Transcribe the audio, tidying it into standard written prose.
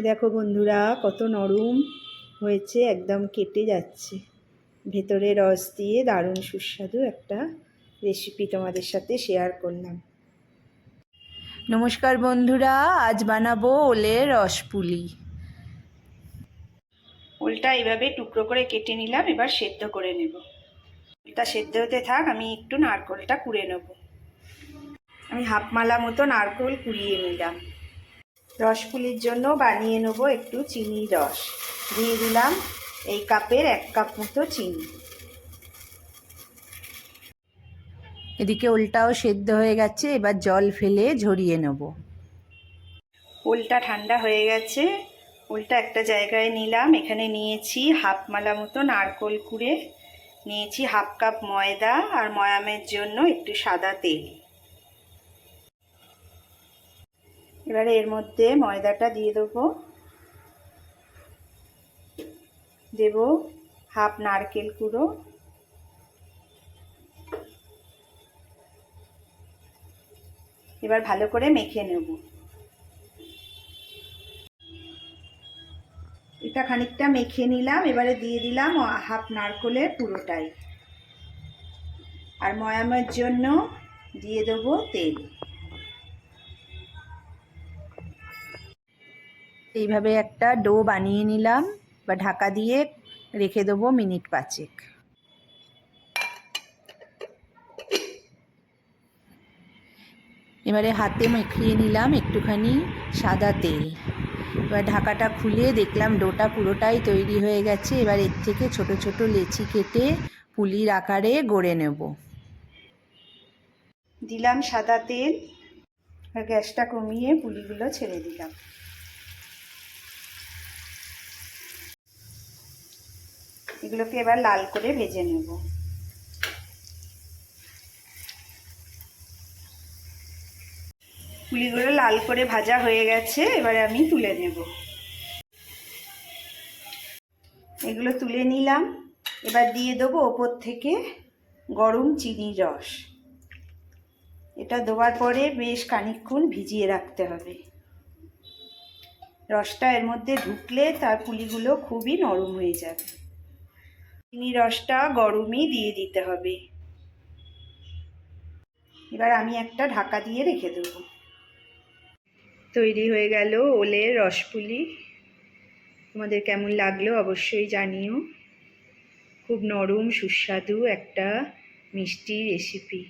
দেখো বন্ধুরা, কত নরম হয়েছে, একদম কেটে যাচ্ছে। ভেতরে রস দিয়ে দারুণ সুস্বাদু একটা রেসিপি তোমাদের সাথে শেয়ার করলাম। নমস্কার বন্ধুরা, আজ বানাবো ওলের রসপুলি। ওলটা এইভাবে টুকরো করে কেটে নিলাম, এবার সেদ্ধ করে নেব। ওলটা সেদ্ধ হতে থাক, আমি একটু নারকেলটা কুড়ে নেব। আমি হাফ মালা মতো নারকেল কুড়িয়ে নিলাম। রসপুলির জন্য বানিয়ে নেব একটু চিনির রস। দিয়ে দিলাম এই কাপের 1 কাপ মতো চিনি। এদিকে ওলটাও সেদ্ধ হয়ে গেছে, এবার জল ফেলে ঝরিয়ে নেব। ওলটা ঠান্ডা হয়ে গেছে, ওলটা একটা জায়গায় নিলাম। এখানে নিয়েছি হাফ মালা মতো নারকেল কুড়ে, নিয়েছি হাফ কাপ ময়দা, আর ময়ামের জন্য একটু সাদা তেল। এবারে এর মধ্যে ময়দাটা দিয়ে দেব হাফ নারকেল কুড়ো, এবার ভালো করে মেখে নেব। এটা খানিকটা মেখে নিলাম, এবারে দিয়ে দিলাম হাফ নারকেলের পুরোটাই, আর ময়ামের জন্য দিয়ে দেবো তেল। এইভাবে একটা ডো বানিয়ে নিলাম, বা ঢাকা দিয়ে রেখে দেবো মিনিট 5। এবারে হাতে মাখিয়ে নিলাম একটুখানি সাদা তেল। এবার ঢাকাটা খুলে দেখলাম ডোটা পুরোটাই তৈরি হয়ে গেছে। এবার এর থেকে ছোট ছোট লেচি কেটে পুলির আকারে গড়ে নেব। দিলাম সাদা তেল, আর গ্যাসটা কমিয়ে পুলিগুলো ছেড়ে দিলাম। এগুলোকে এবার লাল করে ভেজে নেব। পুলিগুলো লাল করে ভাজা হয়ে গেছে, এবারে আমি তুলে নেব। এগুলো তুলে নিলাম, এবার দিয়ে দেবো ওপর থেকে গরম চিনির রস। এটা দেওয়ার পরে বেশ খানিকক্ষণ ভিজিয়ে রাখতে হবে। রসটা এর মধ্যে ঢুকলে তার পুলিগুলো খুবই নরম হয়ে যাবে। চিনি রসটা গরমই দিয়ে দিতে হবে। এবার আমি একটা ঢাকা দিয়ে রেখে দেব। তৈরি হয়ে গেল ওলের রসপুলি। তোমাদের কেমন লাগলো অবশ্যই জানিও। খুব নরম সুস্বাদু একটা মিষ্টি রেসিপি।